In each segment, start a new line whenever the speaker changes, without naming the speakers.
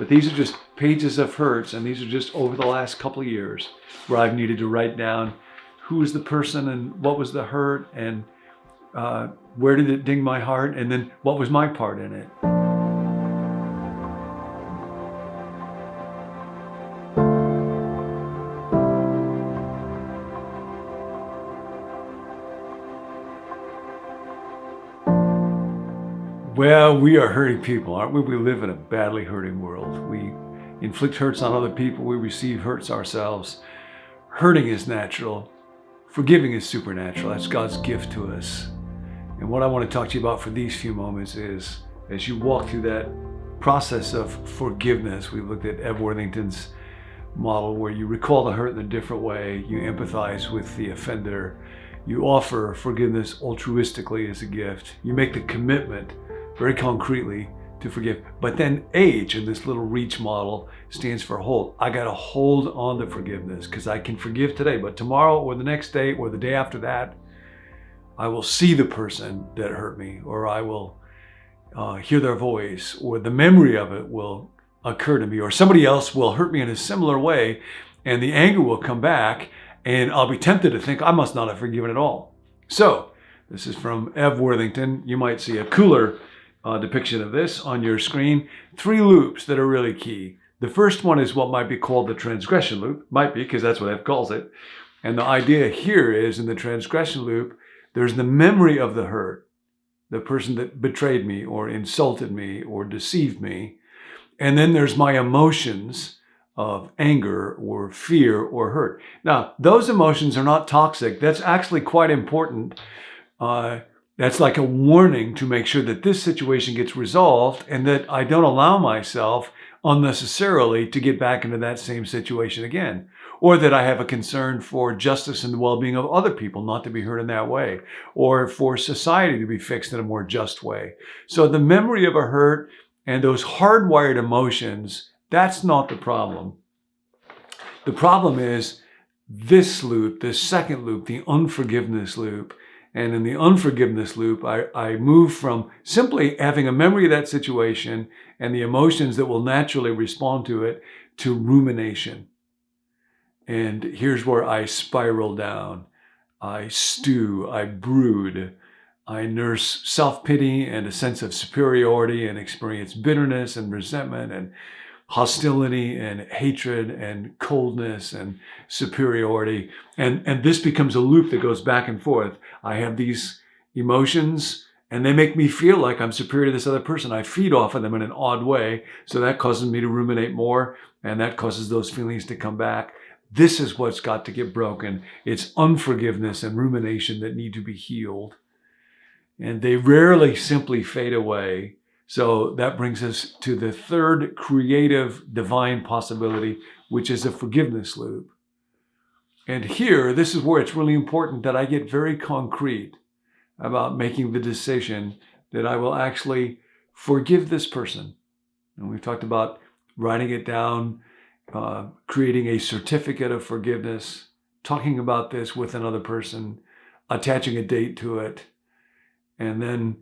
But these are just pages of hurts, and these are just over the last couple of years where I've needed to write down who was the person and what was the hurt and where did it ding my heart, and then what was my part in it. Well, we are hurting people, aren't we? We live in a badly hurting world. We inflict hurts on other people. We receive hurts ourselves. Hurting is natural. Forgiving is supernatural. That's God's gift to us. And what I want to talk to you about for these few moments is, as you walk through that process of forgiveness, we looked at Ev Worthington's model where you recall the hurt in a different way. You empathize with the offender. You offer forgiveness altruistically as a gift. You make the commitment very concretely to forgive. But then H in this little reach model stands for hold. I got to hold on to forgiveness because I can forgive today, but tomorrow or the next day or the day after that, I will see the person that hurt me, or I will hear their voice, or the memory of it will occur to me, or somebody else will hurt me in a similar way, and the anger will come back, and I'll be tempted to think I must not have forgiven at all. So this is from Ev Worthington. You might see a cooler depiction of this on your screen. 3 loops that are really key. The first one is what might be called the transgression loop. Might be, because that's what Ev calls it. And the idea here is, in the transgression loop, there's the memory of the hurt, the person that betrayed me or insulted me or deceived me. And then there's my emotions of anger or fear or hurt. Now, those emotions are not toxic. That's actually quite important. That's like a warning to make sure that this situation gets resolved and that I don't allow myself unnecessarily to get back into that same situation again, or that I have a concern for justice and the well-being of other people not to be hurt in that way, or for society to be fixed in a more just way. So the memory of a hurt and those hardwired emotions, that's not the problem. The problem is this loop, this second loop, the unforgiveness loop. And in the unforgiveness loop, I move from simply having a memory of that situation and the emotions that will naturally respond to it to rumination. And here's where I spiral down. I stew, I brood, I nurse self-pity and a sense of superiority and experience bitterness and resentment and hostility and hatred and coldness and superiority. And this becomes a loop that goes back and forth. I have these emotions and they make me feel like I'm superior to this other person. I feed off of them in an odd way. So that causes me to ruminate more, and that causes those feelings to come back. This is what's got to get broken. It's unforgiveness and rumination that need to be healed. And they rarely simply fade away. So that brings us to the third creative divine possibility, which is a forgiveness loop. And here, this is where it's really important that I get very concrete about making the decision that I will actually forgive this person. And we've talked about writing it down, creating a certificate of forgiveness, talking about this with another person, attaching a date to it, and then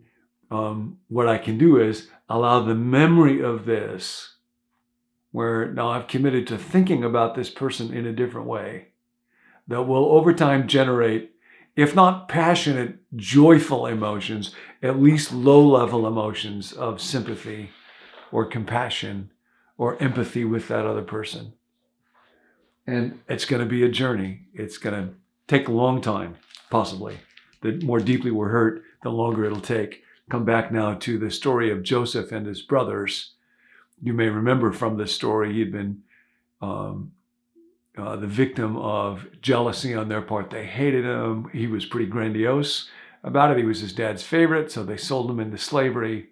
what I can do is allow the memory of this, where now I've committed to thinking about this person in a different way, that will over time generate, if not passionate, joyful emotions, at least low-level emotions of sympathy or compassion or empathy with that other person. And it's going to be a journey. It's going to take a long time, possibly. The more deeply we're hurt, the longer it'll take. Come back now to the story of Joseph and his brothers. You may remember from this story, he'd been the victim of jealousy on their part. They hated him. He was pretty grandiose about it. He was his dad's favorite, so they sold him into slavery.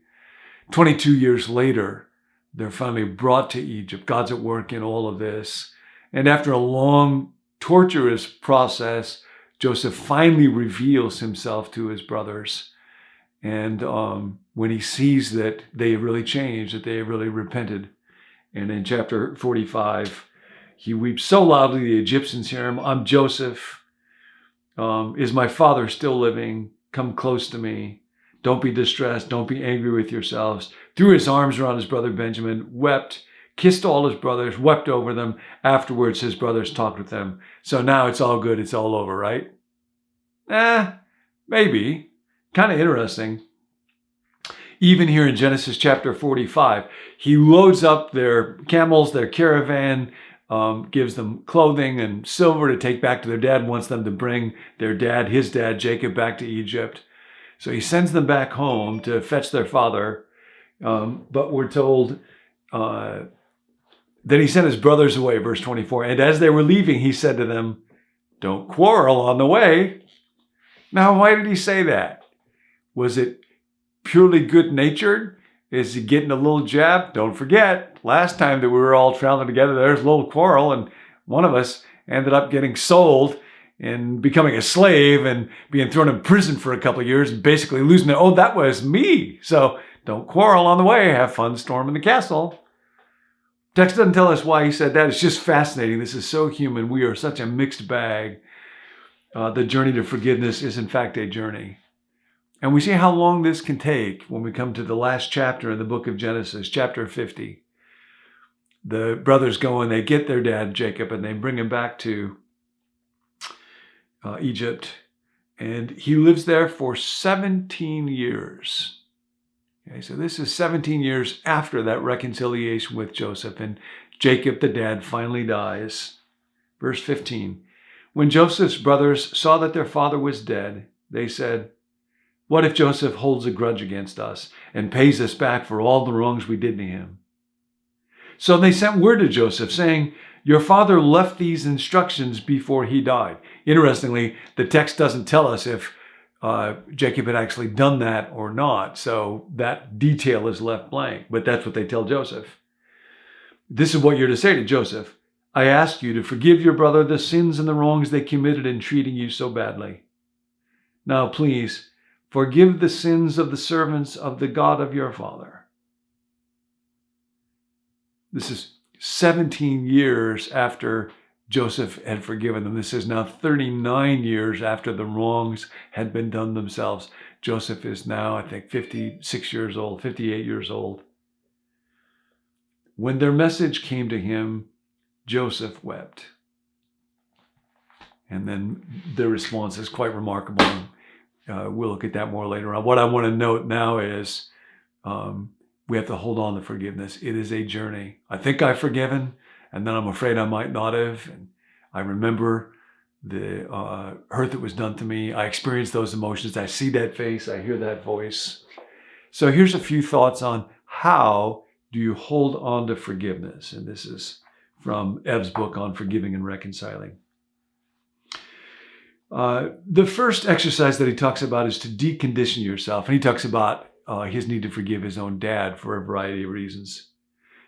22 years later, they're finally brought to Egypt. God's at work in all of this. And after a long, torturous process, Joseph finally reveals himself to his brothers. And when he sees that they have really changed, that they have really repented. And in chapter 45, he weeps so loudly the Egyptians hear him. I'm Joseph. Is my father still living? Come close to me. Don't be distressed. Don't be angry with yourselves. Threw his arms around his brother Benjamin, wept, kissed all his brothers, wept over them. Afterwards, his brothers talked with them. So now it's all good. It's all over, right? Maybe. Kind of interesting. Even here in Genesis chapter 45, he loads up their camels, their caravan, gives them clothing and silver to take back to their dad, wants them to bring their dad, his dad, Jacob, back to Egypt. So he sends them back home to fetch their father. But we're told that he sent his brothers away, verse 24. And as they were leaving, he said to them, "Don't quarrel on the way." Now, why did he say that? Was it purely good-natured? Is he getting a little jab? Don't forget, last time that we were all traveling together, there was a little quarrel, and one of us ended up getting sold and becoming a slave and being thrown in prison for a couple of years and basically losing it. Oh, that was me. So don't quarrel on the way. Have fun storming the castle. Text doesn't tell us why he said that. It's just fascinating. This is so human. We are such a mixed bag. The journey to forgiveness is, in fact, a journey. And we see how long this can take when we come to the last chapter in the book of Genesis, chapter 50. The brothers go and they get their dad, Jacob, and they bring him back to Egypt. And he lives there for 17 years. Okay, so this is 17 years after that reconciliation with Joseph. And Jacob, the dad, finally dies. Verse 15. When Joseph's brothers saw that their father was dead, they said, "What if Joseph holds a grudge against us and pays us back for all the wrongs we did to him?" So they sent word to Joseph saying, "Your father left these instructions before he died." Interestingly, the text doesn't tell us if Jacob had actually done that or not. So that detail is left blank, but that's what they tell Joseph. "This is what you're to say to Joseph. I ask you to forgive your brother the sins and the wrongs they committed in treating you so badly. Now, please, forgive the sins of the servants of the God of your father." This is 17 years after Joseph had forgiven them. This is now 39 years after the wrongs had been done themselves. Joseph is now, I think, 56 years old, 58 years old. When their message came to him, Joseph wept. And then the response is quite remarkable. We'll look at that more later on. What I want to note now is we have to hold on to forgiveness. It is a journey. I think I've forgiven, and then I'm afraid I might not have. And I remember the hurt that was done to me. I experienced those emotions. I see that face. I hear that voice. So here's a few thoughts on how do you hold on to forgiveness. And this is from Ev's book on forgiving and reconciling. The first exercise that he talks about is to decondition yourself. And he talks about his need to forgive his own dad for a variety of reasons.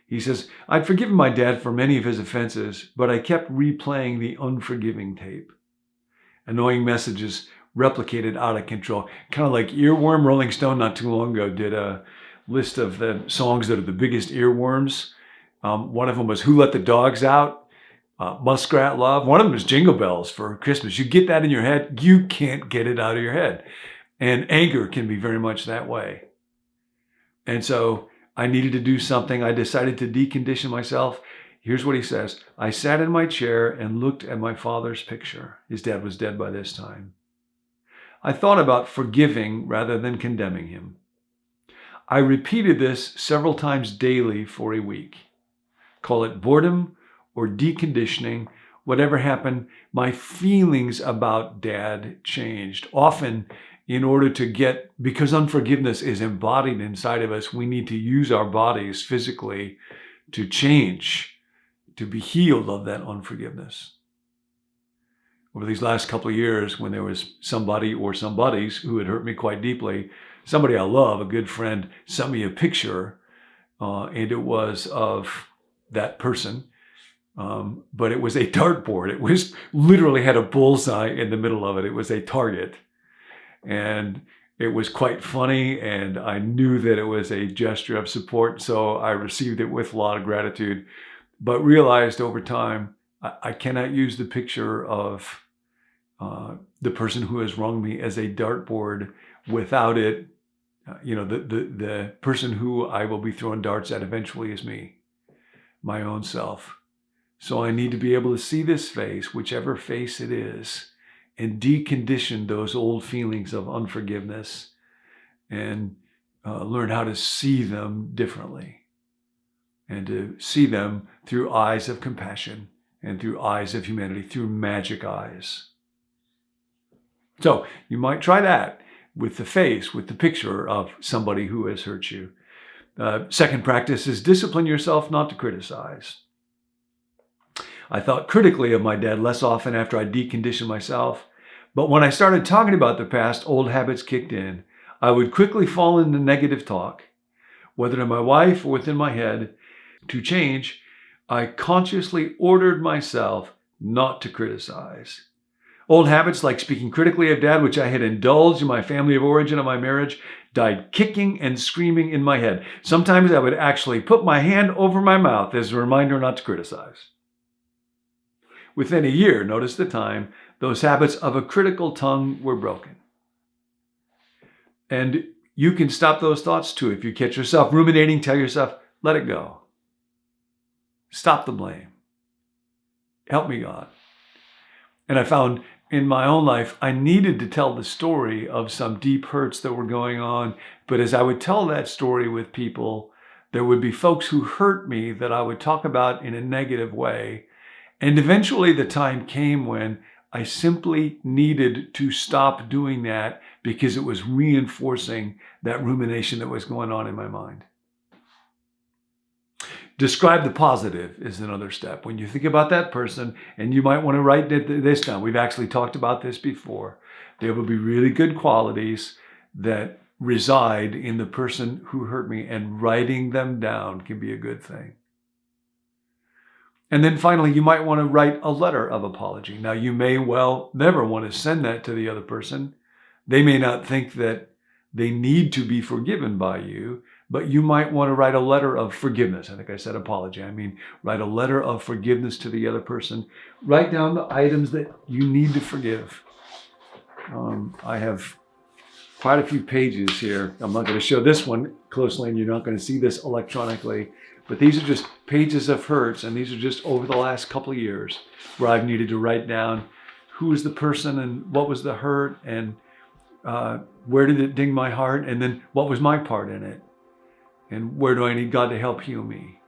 He says, "I'd forgiven my dad for many of his offenses, but I kept replaying the unforgiving tape. Annoying messages replicated out of control." Kind of like Earworm. Rolling Stone not too long ago did a list of the songs that are the biggest earworms. One of them was "Who Let the Dogs Out?" Muskrat Love. One of them is Jingle Bells for Christmas. You get that in your head, you can't get it out of your head. And anger can be very much that way. And so I needed to do something. I decided to decondition myself. Here's what he says. "I sat in my chair and looked at my father's picture." His dad was dead by this time. "I thought about forgiving rather than condemning him. I repeated this several times daily for a week. Call it boredom or deconditioning, whatever happened, my feelings about dad changed. Often, in order to get, because unforgiveness is embodied inside of us, we need to use our bodies physically to change, to be healed of that unforgiveness. Over these last couple of years, when there was somebody or somebodies who had hurt me quite deeply, somebody I love, a good friend, sent me a picture, and it was of that person. But it was a dartboard. It was literally had a bullseye in the middle of it. It was a target. And it was quite funny. And I knew that it was a gesture of support. So I received it with a lot of gratitude, but realized over time, I cannot use the picture of the person who has wronged me as a dartboard without it. The person who I will be throwing darts at eventually is me. my own self. So I need to be able to see this face, whichever face it is, and decondition those old feelings of unforgiveness and learn how to see them differently and to see them through eyes of compassion and through eyes of humanity, through magic eyes. So you might try that with the face, with the picture of somebody who has hurt you. Second practice is discipline yourself not to criticize. I thought critically of my dad less often after I deconditioned myself, but when I started talking about the past, old habits kicked in. I would quickly fall into negative talk, whether to my wife or within my head. To change, I consciously ordered myself not to criticize. Old habits like speaking critically of dad, which I had indulged in my family of origin and my marriage, died kicking and screaming in my head. Sometimes I would actually put my hand over my mouth as a reminder not to criticize. Within a year, notice the time, those habits of a critical tongue were broken. And you can stop those thoughts too. If you catch yourself ruminating, tell yourself, let it go. Stop the blame. Help me, God. And I found in my own life, I needed to tell the story of some deep hurts that were going on. But as I would tell that story with people, there would be folks who hurt me that I would talk about in a negative way. And eventually the time came when I simply needed to stop doing that because it was reinforcing that rumination that was going on in my mind. Describe the positive is another step. When you think about that person, and you might want to write this down. We've actually talked about this before. There will be really good qualities that reside in the person who hurt me, and writing them down can be a good thing. And then finally, you might want to write a letter of apology. Now, you may well never want to send that to the other person. They may not think that they need to be forgiven by you, but you might want to write a letter of forgiveness. I think I said apology. I mean, write a letter of forgiveness to the other person. Write down the items that you need to forgive. I have quite a few pages here. I'm not going to show this one closely, and you're not going to see this electronically. But these are just pages of hurts, and these are just over the last couple of years where I've needed to write down who was the person and what was the hurt and where did it ding my heart, and then what was my part in it, and where do I need God to help heal me.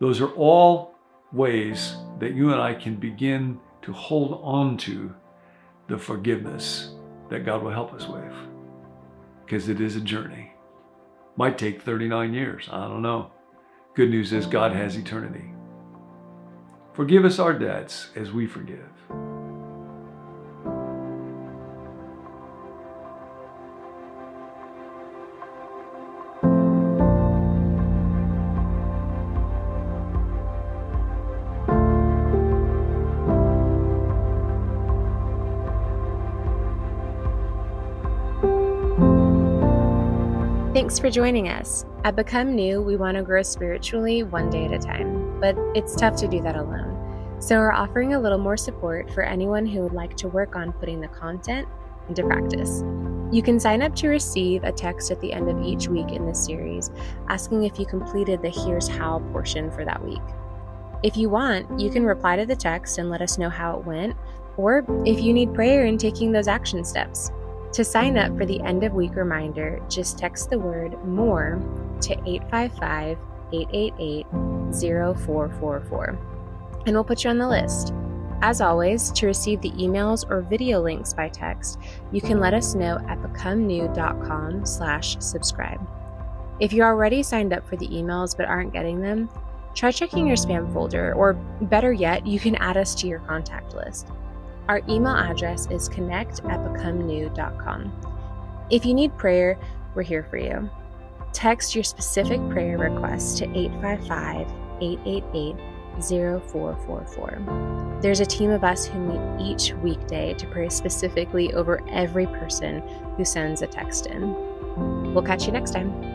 Those are all ways that you and I can begin to hold on to the forgiveness that God will help us with, because it is a journey. Might take 39 years. I don't know. Good news is God has eternity. Forgive us our debts as we forgive.
Thanks for joining us. At Become New, we want to grow spiritually one day at a time, but it's tough to do that alone. So we're offering a little more support for anyone who would like to work on putting the content into practice. You can sign up to receive a text at the end of each week in this series, asking if you completed the Here's How portion for that week. If you want, you can reply to the text and let us know how it went, or if you need prayer in taking those action steps. To sign up for the end of week reminder, just text the word MORE to 855-888-0444, and we'll put you on the list. As always, to receive the emails or video links by text, you can let us know at becomenew.com/subscribe. If you're already signed up for the emails but aren't getting them, try checking your spam folder, or better yet, you can add us to your contact list. Our email address is connect@becomenew.com. If you need prayer, we're here for you. Text your specific prayer request to 855-888-0444. There's a team of us who meet each weekday to pray specifically over every person who sends a text in. We'll catch you next time.